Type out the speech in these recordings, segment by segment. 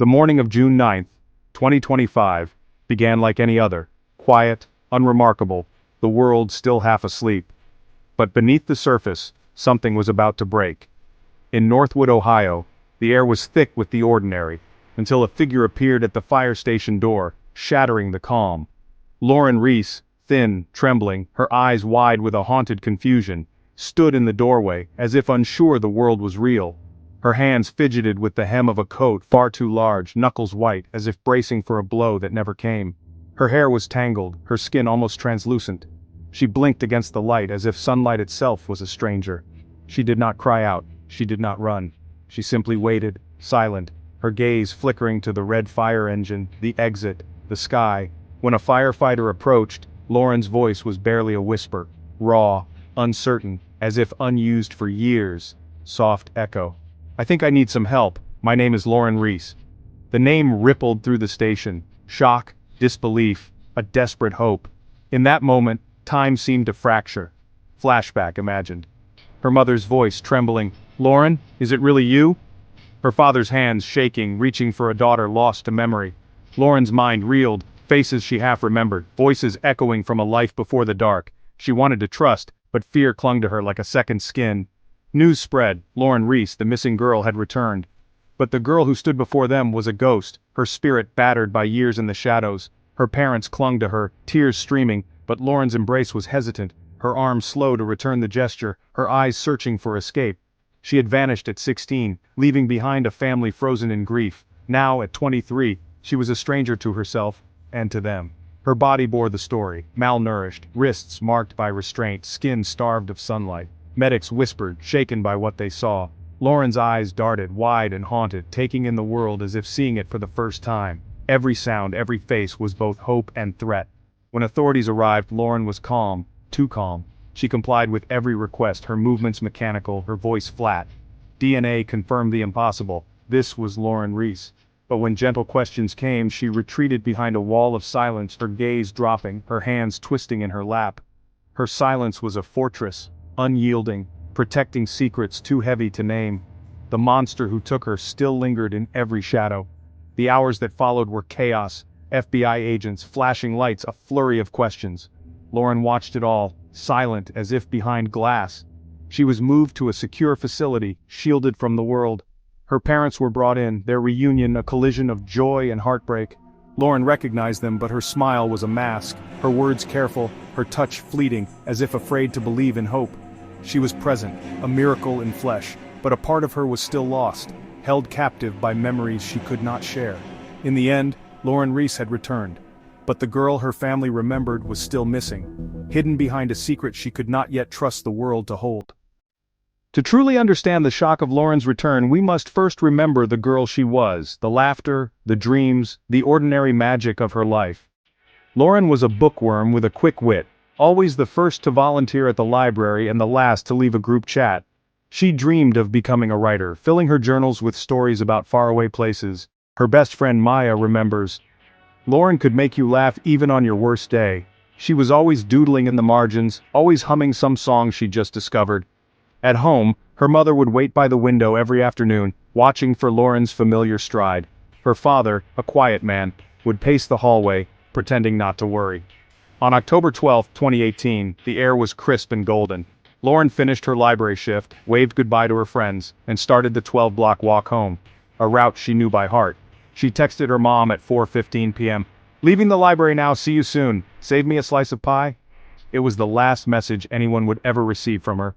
The morning of June 9th, 2025, began like any other, quiet, unremarkable, the world still half asleep. But beneath the surface, something was about to break. In Northwood, Ohio, the air was thick with the ordinary, until a figure appeared at the fire station door, shattering the calm. Lauren Reese, thin, trembling, her eyes wide with a haunted confusion, stood in the doorway, as if unsure the world was real. Her hands fidgeted with the hem of a coat far too large, knuckles white, as if bracing for a blow that never came. Her hair was tangled, her skin almost translucent. She blinked against the light as if sunlight itself was a stranger. She did not cry out, she did not run. She simply waited, silent, her gaze flickering to the red fire engine, the exit, the sky. When a firefighter approached, Lauren's voice was barely a whisper, raw, uncertain, as if unused for years. Soft echo. "I think I need some help. My name is Lauren Reese." The name rippled through the station. Shock, disbelief, a desperate hope. In that moment, time seemed to fracture. Flashback imagined. Her mother's voice trembling. "Lauren, is it really you?" Her father's hands shaking, reaching for a daughter lost to memory. Lauren's mind reeled, faces she half remembered, voices echoing from a life before the dark. She wanted to trust, but fear clung to her like a second skin. News spread, Lauren Reese, the missing girl, had returned. But the girl who stood before them was a ghost, her spirit battered by years in the shadows. Her parents clung to her, tears streaming, but Lauren's embrace was hesitant, her arms slow to return the gesture, her eyes searching for escape. She had vanished at 16, leaving behind a family frozen in grief. Now, at 23, she was a stranger to herself, and to them. Her body bore the story, malnourished, wrists marked by restraint, skin starved of sunlight. Medics whispered, shaken by what they saw. Lauren's eyes darted, wide and haunted, taking in the world as if seeing it for the first time. Every sound, every face was both hope and threat. When authorities arrived, Lauren was calm, too calm. She complied with every request, her movements mechanical, her voice flat. DNA confirmed the impossible. This was Lauren Reese. But when gentle questions came, she retreated behind a wall of silence, her gaze dropping, her hands twisting in her lap. Her silence was a fortress, unyielding, protecting secrets too heavy to name. The monster who took her still lingered in every shadow. The hours that followed were chaos, FBI agents, flashing lights, a flurry of questions. Lauren watched it all, silent as if behind glass. She was moved to a secure facility, shielded from the world. Her parents were brought in, their reunion a collision of joy and heartbreak. Lauren recognized them, but her smile was a mask, her words careful, her touch fleeting, as if afraid to believe in hope. She was present, a miracle in flesh, but a part of her was still lost, held captive by memories she could not share. In the end, Lauren Reese had returned. But the girl her family remembered was still missing, hidden behind a secret she could not yet trust the world to hold. To truly understand the shock of Lauren's return, we must first remember the girl she was, the laughter, the dreams, the ordinary magic of her life. Lauren was a bookworm with a quick wit, always the first to volunteer at the library and the last to leave a group chat. She dreamed of becoming a writer, filling her journals with stories about faraway places. Her best friend Maya remembers, "Lauren could make you laugh even on your worst day. She was always doodling in the margins, always humming some song she'd just discovered." At home, her mother would wait by the window every afternoon, watching for Lauren's familiar stride. Her father, a quiet man, would pace the hallway, pretending not to worry. On October 12, 2018, the air was crisp and golden. Lauren finished her library shift, waved goodbye to her friends, and started the 12-block walk home, a route she knew by heart. She texted her mom at 4:15 p.m., "Leaving the library now, see you soon. Save me a slice of pie?" It was the last message anyone would ever receive from her.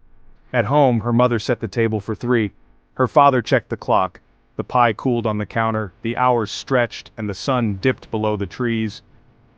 At home, her mother set the table for 3. Her father checked the clock. The pie cooled on the counter, the hours stretched, and the sun dipped below the trees.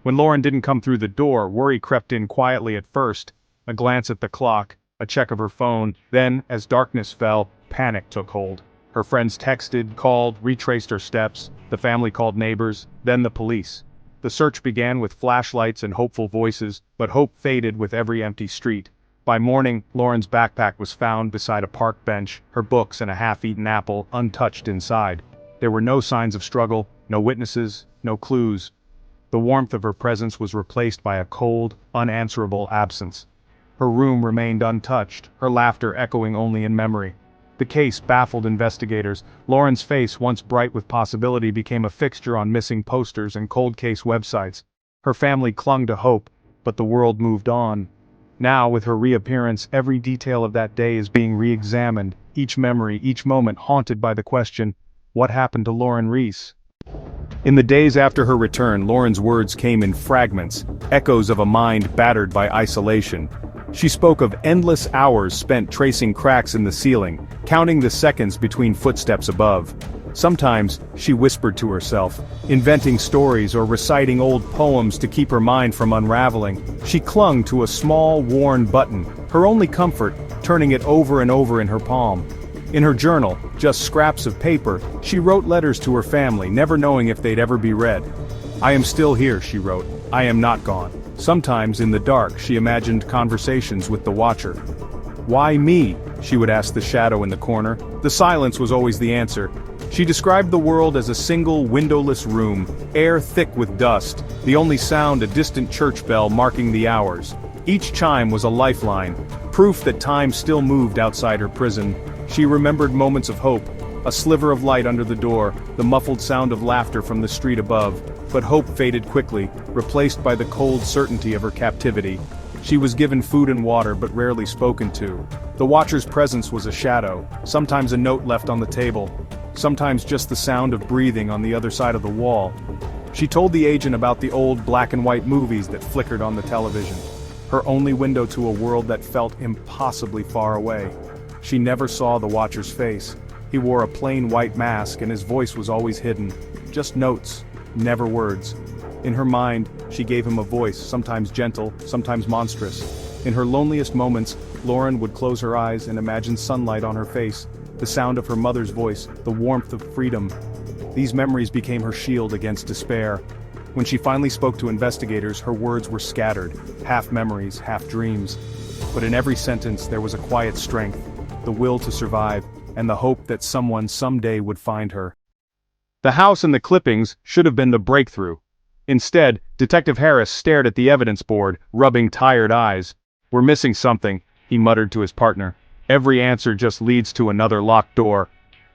When Lauren didn't come through the door, worry crept in quietly at first. A glance at the clock, a check of her phone, then, as darkness fell, panic took hold. Her friends texted, called, retraced her steps. The family called neighbors, then the police. The search began with flashlights and hopeful voices, but hope faded with every empty street. By morning, Lauren's backpack was found beside a park bench, her books and a half-eaten apple untouched inside. There were no signs of struggle, no witnesses, no clues. The warmth of her presence was replaced by a cold, unanswerable absence. Her room remained untouched, her laughter echoing only in memory. The case baffled investigators. Lauren's face, once bright with possibility, became a fixture on missing posters and cold case websites. Her family clung to hope, but the world moved on. Now, with her reappearance, every detail of that day is being re-examined, each memory, each moment haunted by the question, what happened to Lauren Reese? In the days after her return, Lauren's words came in fragments, echoes of a mind battered by isolation. She spoke of endless hours spent tracing cracks in the ceiling, counting the seconds between footsteps above. Sometimes, she whispered to herself, inventing stories or reciting old poems to keep her mind from unraveling. She clung to a small, worn button, her only comfort, turning it over and over in her palm. In her journal, just scraps of paper, she wrote letters to her family, never knowing if they'd ever be read. "I am still here," she wrote. "I am not gone." Sometimes, in the dark, she imagined conversations with the Watcher. "Why me?" she would ask the shadow in the corner. The silence was always the answer. She described the world as a single, windowless room, air thick with dust, the only sound a distant church bell marking the hours. Each chime was a lifeline, proof that time still moved outside her prison. She remembered moments of hope, a sliver of light under the door, the muffled sound of laughter from the street above, but hope faded quickly, replaced by the cold certainty of her captivity. She was given food and water but rarely spoken to. The Watcher's presence was a shadow, sometimes a note left on the table, sometimes just the sound of breathing on the other side of the wall. She told the agent about the old black and white movies that flickered on the television, her only window to a world that felt impossibly far away. She never saw the Watcher's face. He wore a plain white mask and his voice was always hidden. Just notes, never words. In her mind, she gave him a voice, sometimes gentle, sometimes monstrous. In her loneliest moments, Lauren would close her eyes and imagine sunlight on her face, the sound of her mother's voice, the warmth of freedom. These memories became her shield against despair. When she finally spoke to investigators, her words were scattered, half memories, half dreams. But in every sentence there was a quiet strength, the will to survive, and the hope that someone someday would find her. The house and the clippings should have been the breakthrough. Instead, Detective Harris stared at the evidence board, rubbing tired eyes. "We're missing something," he muttered to his partner. "Every answer just leads to another locked door."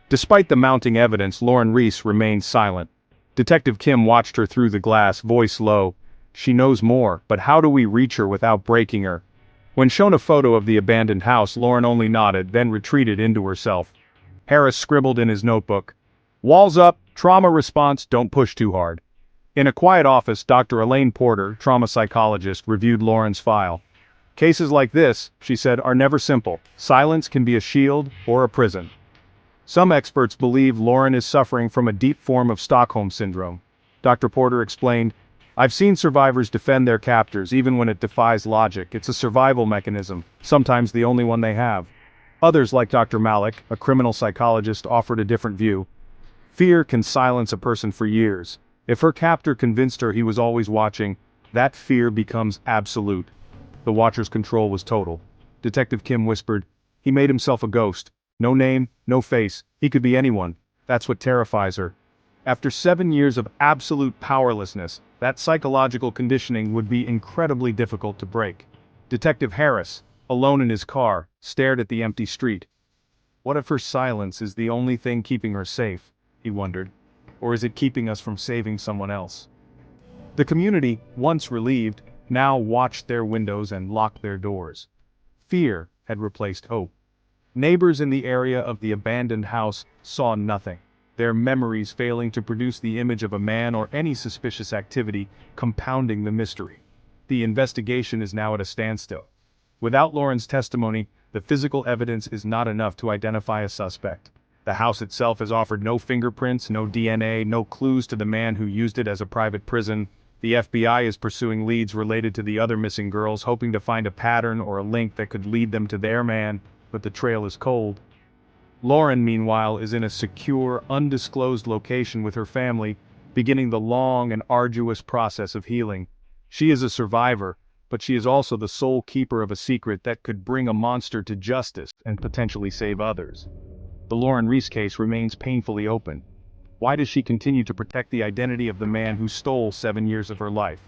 Despite the mounting evidence, Lauren Reese remained silent. Detective Kim watched her through the glass, voice low. "She knows more, but how do we reach her without breaking her?" When shown a photo of the abandoned house, Lauren only nodded, then retreated into herself. Harris scribbled in his notebook, "Walls up, trauma response, don't push too hard." In a quiet office, Dr. Elaine Porter, trauma psychologist, reviewed Lauren's file. "Cases like this," she said, "are never simple. Silence can be a shield or a prison." Some experts believe Lauren is suffering from a deep form of Stockholm Syndrome. Dr. Porter explained, "I've seen survivors defend their captors even when it defies logic. It's a survival mechanism, sometimes the only one they have." Others, like Dr. Malik, a criminal psychologist, offered a different view. Fear can silence a person for years. If her captor convinced her he was always watching, that fear becomes absolute. The Watcher's control was total. Detective Kim whispered, "He made himself a ghost. No name, no face, he could be anyone. That's what terrifies her." After 7 years of absolute powerlessness, that psychological conditioning would be incredibly difficult to break. Detective Harris, alone in his car, stared at the empty street. What if her silence is the only thing keeping her safe, he wondered. Or is it keeping us from saving someone else? The community, once relieved, now watched their windows and locked their doors. Fear had replaced hope. Neighbors in the area of the abandoned house saw nothing, their memories failing to produce the image of a man or any suspicious activity, compounding the mystery. The investigation is now at a standstill. Without Lauren's testimony, the physical evidence is not enough to identify a suspect. The house itself has offered no fingerprints, no DNA, no clues to the man who used it as a private prison. The FBI is pursuing leads related to the other missing girls, hoping to find a pattern or a link that could lead them to their man, but the trail is cold. Lauren, meanwhile, is in a secure, undisclosed location with her family, beginning the long and arduous process of healing. She is a survivor, but she is also the sole keeper of a secret that could bring a monster to justice and potentially save others. The Lauren Reese case remains painfully open. Why does she continue to protect the identity of the man who stole 7 years of her life?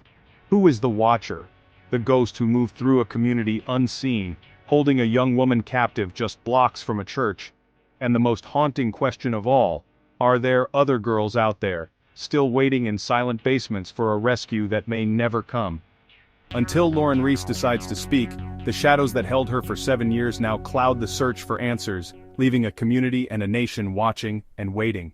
Who is the Watcher, the ghost who moved through a community unseen, holding a young woman captive just blocks from a church? And the most haunting question of all, are there other girls out there, still waiting in silent basements for a rescue that may never come? Until Lauren Reese decides to speak, the shadows that held her for 7 years now cloud the search for answers, leaving a community and a nation watching and waiting.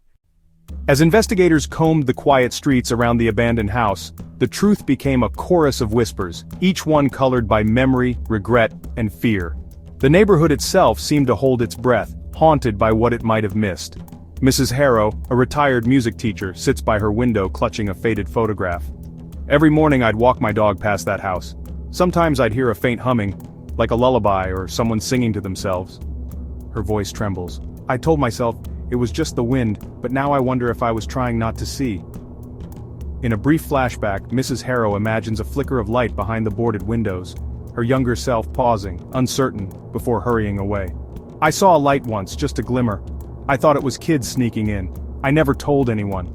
As investigators combed the quiet streets around the abandoned house, the truth became a chorus of whispers, each one colored by memory, regret, and fear. The neighborhood itself seemed to hold its breath, haunted by what it might have missed. Mrs. Harrow, a retired music teacher, sits by her window clutching a faded photograph. Every morning I'd walk my dog past that house. Sometimes I'd hear a faint humming, like a lullaby or someone singing to themselves. Her voice trembles. I told myself it was just the wind, but now I wonder if I was trying not to see. In a brief flashback, Mrs. Harrow imagines a flicker of light behind the boarded windows, her younger self pausing, uncertain, before hurrying away. I saw a light once, just a glimmer. I thought it was kids sneaking in. I never told anyone.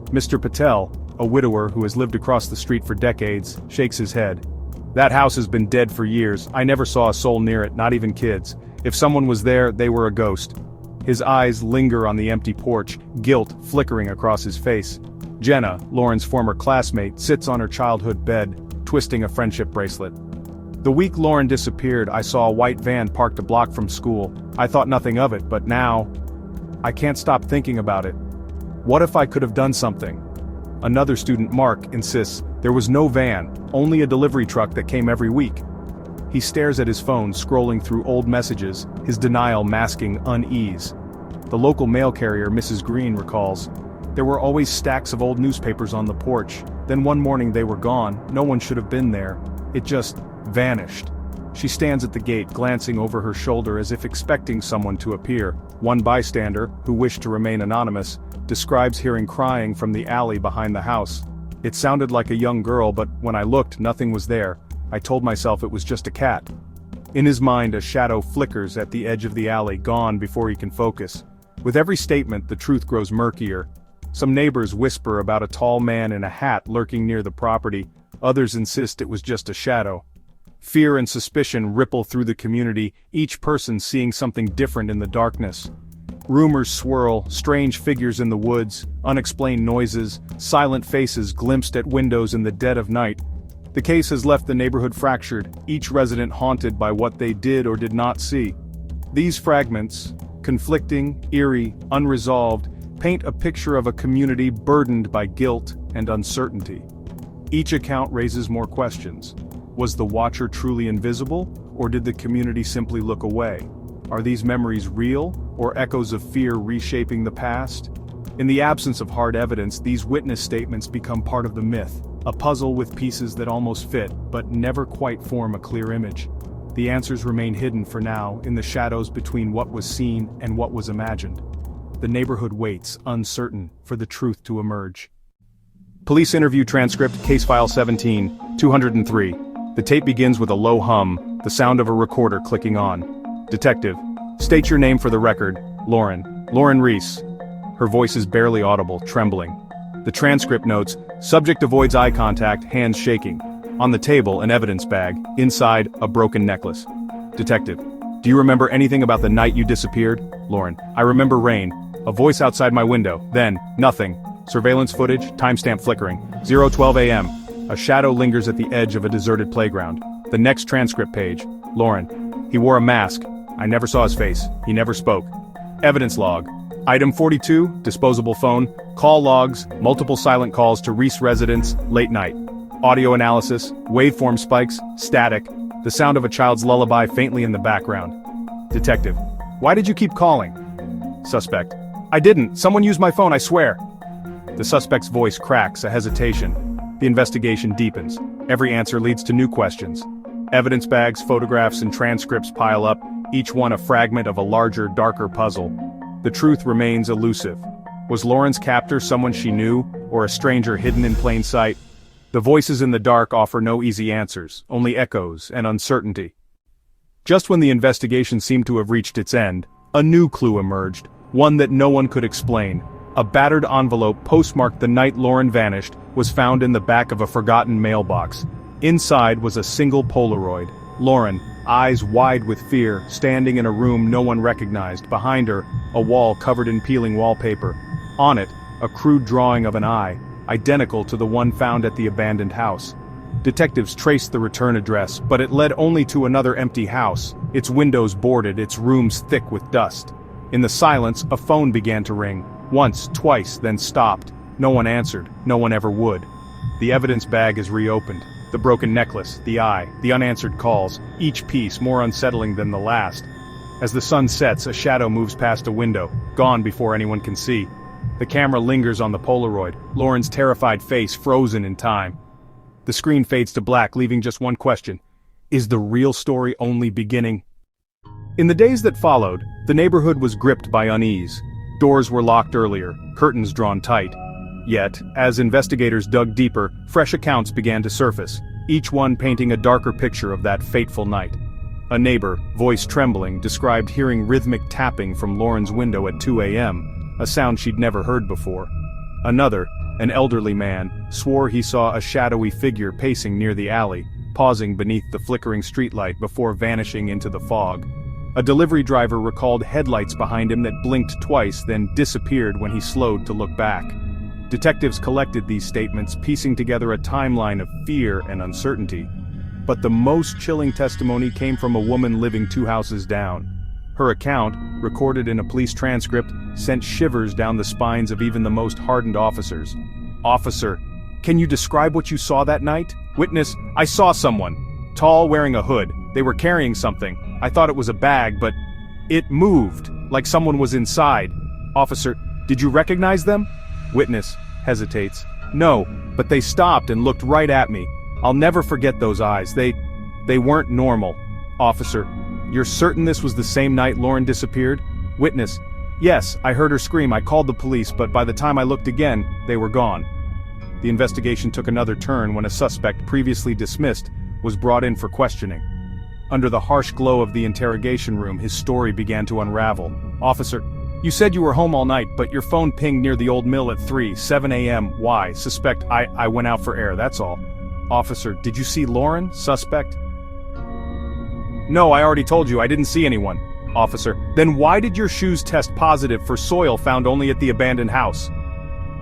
Mr. Patel, a widower who has lived across the street for decades, shakes his head. That house has been dead for years. I never saw a soul near it, not even kids. If someone was there, they were a ghost. His eyes linger on the empty porch, guilt flickering across his face. Jenna, Lauren's former classmate, sits on her childhood bed, twisting a friendship bracelet. The week Lauren disappeared, I saw a white van parked a block from school. I thought nothing of it, but now, I can't stop thinking about it. What if I could have done something? Another student, Mark, insists there was no van, only a delivery truck that came every week. He stares at his phone, scrolling through old messages, his denial masking unease. The local mail carrier, Mrs. Green, recalls, there were always stacks of old newspapers on the porch. Then one morning they were gone, no one should have been there. It just vanished. She stands at the gate, glancing over her shoulder as if expecting someone to appear. One bystander, who wished to remain anonymous, describes hearing crying from the alley behind the house. It sounded like a young girl, but when I looked, nothing was there. I told myself it was just a cat. In his mind, a shadow flickers at the edge of the alley, gone before he can focus. With every statement, the truth grows murkier. Some neighbors whisper about a tall man in a hat lurking near the property. Others insist it was just a shadow. Fear and suspicion ripple through the community, each person seeing something different in the darkness. Rumors swirl, strange figures in the woods, unexplained noises, silent faces glimpsed at windows in the dead of night. The case has left the neighborhood fractured, each resident haunted by what they did or did not see. These fragments, conflicting, eerie, unresolved, paint a picture of a community burdened by guilt and uncertainty. Each account raises more questions. Was the watcher truly invisible, or did the community simply look away? Are these memories real, or echoes of fear reshaping the past? In the absence of hard evidence, these witness statements become part of the myth, a puzzle with pieces that almost fit, but never quite form a clear image. The answers remain hidden for now, in the shadows between what was seen and what was imagined. The neighborhood waits, uncertain, for the truth to emerge. Police interview transcript, case file 17, 203. The tape begins with a low hum, the sound of a recorder clicking on. Detective, state your name for the record. Lauren Reese. Her voice is barely audible, trembling. The transcript notes, subject avoids eye contact, hands shaking. On the table, an evidence bag, inside, a broken necklace. Detective, do you remember anything about the night you disappeared? Lauren, I remember rain. A voice outside my window, then, nothing. Surveillance footage, timestamp flickering. 0:12 a.m. A shadow lingers at the edge of a deserted playground. The next transcript page. Lauren, he wore a mask. I never saw his face. He never spoke. Evidence log. Item 42, disposable phone. Call logs, multiple silent calls to Reese residents, late night. Audio analysis, waveform spikes, static. The sound of a child's lullaby faintly in the background. Detective, why did you keep calling? Suspect, I didn't. Someone used my phone, I swear. The suspect's voice cracks, a hesitation. The investigation deepens. Every answer leads to new questions. Evidence bags, photographs, and transcripts pile up, each one a fragment of a larger, darker puzzle. The truth remains elusive. Was Lauren's captor someone she knew, or a stranger hidden in plain sight? The voices in the dark offer no easy answers, only echoes and uncertainty. Just when the investigation seemed to have reached its end, a new clue emerged, one that no one could explain. A battered envelope postmarked the night Lauren vanished was found in the back of a forgotten mailbox. Inside was a single Polaroid. Lauren, eyes wide with fear, standing in a room no one recognized. Behind her, a wall covered in peeling wallpaper. On it, a crude drawing of an eye, identical to the one found at the abandoned house. Detectives traced the return address, but it led only to another empty house, its windows boarded, its rooms thick with dust. In the silence, a phone began to ring. Once, twice, then stopped. No one answered, no one ever would. The evidence bag is reopened. The broken necklace, the eye, the unanswered calls, each piece more unsettling than the last. As the sun sets, a shadow moves past a window, gone before anyone can see. The camera lingers on the Polaroid, Lauren's terrified face frozen in time. The screen fades to black, leaving just one question. Is the real story only beginning? In the days that followed, the neighborhood was gripped by unease. Doors were locked earlier, curtains drawn tight. Yet, as investigators dug deeper, fresh accounts began to surface, each one painting a darker picture of that fateful night. A neighbor, voice trembling, described hearing rhythmic tapping from Lauren's window at 2 a.m., a sound she'd never heard before. Another, an elderly man, swore he saw a shadowy figure pacing near the alley, pausing beneath the flickering streetlight before vanishing into the fog. A delivery driver recalled headlights behind him that blinked twice then disappeared when he slowed to look back. Detectives collected these statements, piecing together a timeline of fear and uncertainty. But the most chilling testimony came from a woman living 2 houses down. Her account, recorded in a police transcript, sent shivers down the spines of even the most hardened officers. Officer, can you describe what you saw that night? Witness, I saw someone. Tall, wearing a hood. They were carrying something. I thought it was a bag, but it moved, like someone was inside. Officer, did you recognize them? Witness, hesitates. No, but they stopped and looked right at me. I'll never forget those eyes. They weren't normal. Officer, you're certain this was the same night Lauren disappeared? Witness, yes, I heard her scream. I called the police, but by the time I looked again, they were gone. The investigation took another turn when a suspect previously dismissed was brought in for questioning. Under the harsh glow of the interrogation room, his story began to unravel. Officer, you said you were home all night, but your phone pinged near the old mill at 7 a.m. Why? Suspect, I went out for air, that's all. Officer, did you see Lauren? Suspect, no, I already told you, I didn't see anyone. Officer, then why did your shoes test positive for soil found only at the abandoned house?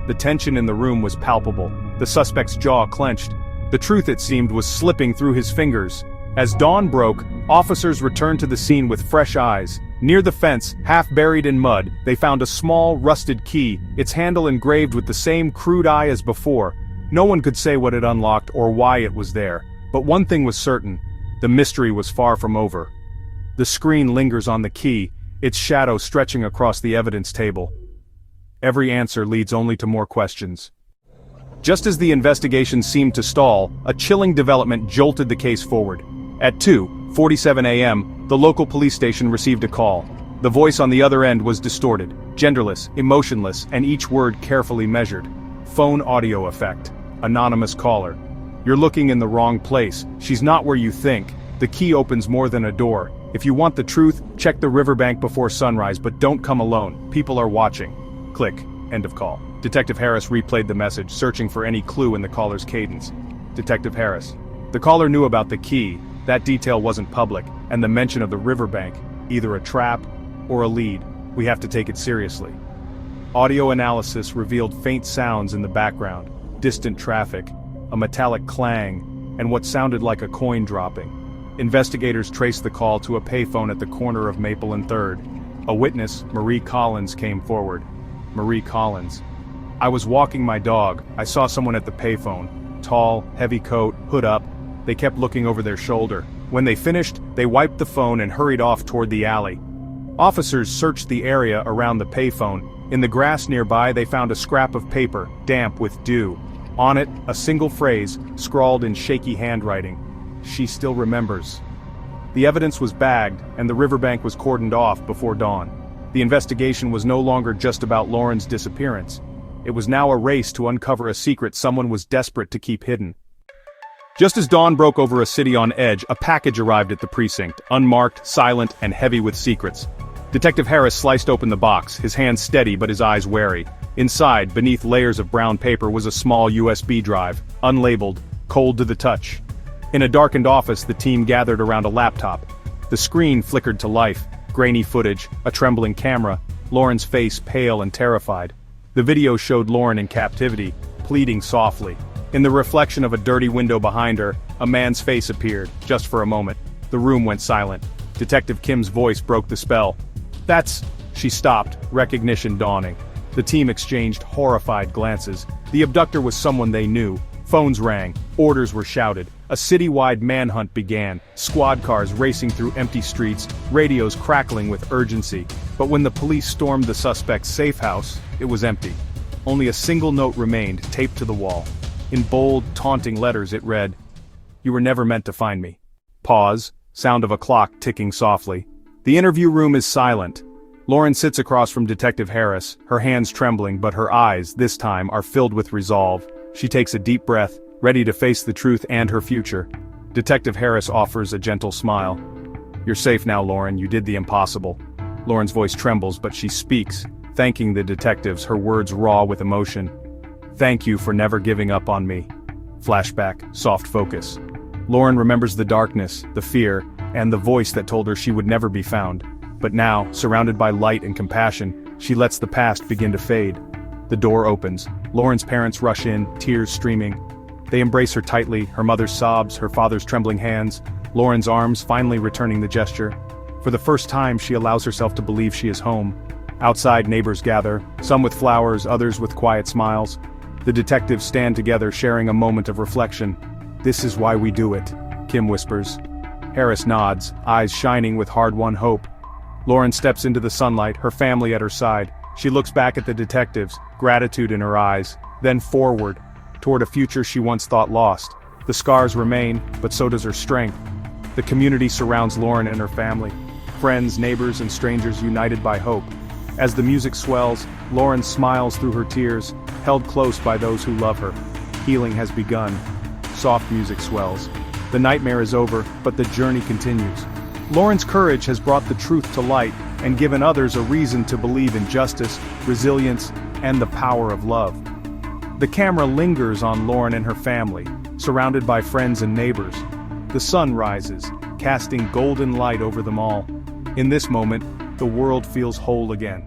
The tension in the room was palpable. The suspect's jaw clenched. The truth, it seemed, was slipping through his fingers. As dawn broke, officers returned to the scene with fresh eyes. Near the fence, half buried in mud, they found a small, rusted key, its handle engraved with the same crude eye as before. No one could say what it unlocked or why it was there. But one thing was certain. The mystery was far from over. The screen lingers on the key, its shadow stretching across the evidence table. Every answer leads only to more questions. Just as the investigation seemed to stall, a chilling development jolted the case forward. At 2:47 a.m., the local police station received a call. The voice on the other end was distorted, genderless, emotionless, and each word carefully measured. Phone audio effect. Anonymous caller. You're looking in the wrong place. She's not where you think. The key opens more than a door. If you want the truth, check the riverbank before sunrise, but don't come alone. People are watching. Click. End of call. Detective Harris replayed the message, searching for any clue in the caller's cadence. Detective Harris. The caller knew about the key. That detail wasn't public, and the mention of the riverbank, either a trap or a lead. We have to take it seriously. Audio analysis revealed faint sounds in the background, distant traffic, a metallic clang, and what sounded like a coin dropping. Investigators traced the call to a payphone at the corner of Maple and 3rd. A witness, Marie Collins, came forward. Marie Collins. I was walking my dog. I saw someone at the payphone. Tall, heavy coat, hood up. They kept looking over their shoulder. When they finished, they wiped the phone and hurried off toward the alley. Officers searched the area around the payphone. In the grass nearby, they found a scrap of paper, damp with dew. On it, a single phrase, scrawled in shaky handwriting. She still remembers. The evidence was bagged, and the riverbank was cordoned off before dawn. The investigation was no longer just about Lauren's disappearance. It was now a race to uncover a secret someone was desperate to keep hidden. Just as dawn broke over a city on edge, a package arrived at the precinct, unmarked, silent, and heavy with secrets. Detective Harris sliced open the box, his hands steady but his eyes wary. Inside, beneath layers of brown paper, was a small USB drive, unlabeled, cold to the touch. In a darkened office, the team gathered around a laptop. The screen flickered to life, grainy footage, a trembling camera, Lauren's face pale and terrified. The video showed Lauren in captivity, pleading softly. In the reflection of a dirty window behind her, a man's face appeared, just for a moment. The room went silent. Detective Kim's voice broke the spell. "That's..." She stopped, recognition dawning. The team exchanged horrified glances. The abductor was someone they knew. Phones rang, orders were shouted. A citywide manhunt began, squad cars racing through empty streets, radios crackling with urgency. But when the police stormed the suspect's safe house, it was empty. Only a single note remained, taped to the wall. In bold, taunting letters it read, "You were never meant to find me." Pause, sound of a clock ticking softly. The interview room is silent. Lauren sits across from Detective Harris, her hands trembling but her eyes, this time, are filled with resolve. She takes a deep breath, ready to face the truth and her future. Detective Harris offers a gentle smile. "You're safe now, Lauren, you did the impossible." Lauren's voice trembles but she speaks, thanking the detectives, her words raw with emotion. "Thank you for never giving up on me." Flashback, soft focus. Lauren remembers the darkness, the fear, and the voice that told her she would never be found. But now, surrounded by light and compassion, she lets the past begin to fade. The door opens. Lauren's parents rush in, tears streaming. They embrace her tightly, her mother's sobs, her father's trembling hands, Lauren's arms finally returning the gesture. For the first time, she allows herself to believe she is home. Outside, neighbors gather, some with flowers, others with quiet smiles. The detectives stand together, sharing a moment of reflection. "This is why we do it," Kim whispers. Harris nods, eyes shining with hard-won hope. Lauren steps into the sunlight, her family at her side. She looks back at the detectives, gratitude in her eyes, then forward, toward a future she once thought lost. The scars remain, but so does her strength. The community surrounds Lauren and her family. Friends, neighbors, and strangers united by hope. As the music swells, Lauren smiles through her tears, held close by those who love her. Healing has begun. Soft music swells. The nightmare is over, but the journey continues. Lauren's courage has brought the truth to light and given others a reason to believe in justice, resilience, and the power of love. The camera lingers on Lauren and her family, surrounded by friends and neighbors. The sun rises, casting golden light over them all. In this moment, the world feels whole again.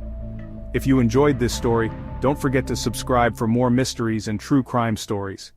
If you enjoyed this story, don't forget to subscribe for more mysteries and true crime stories.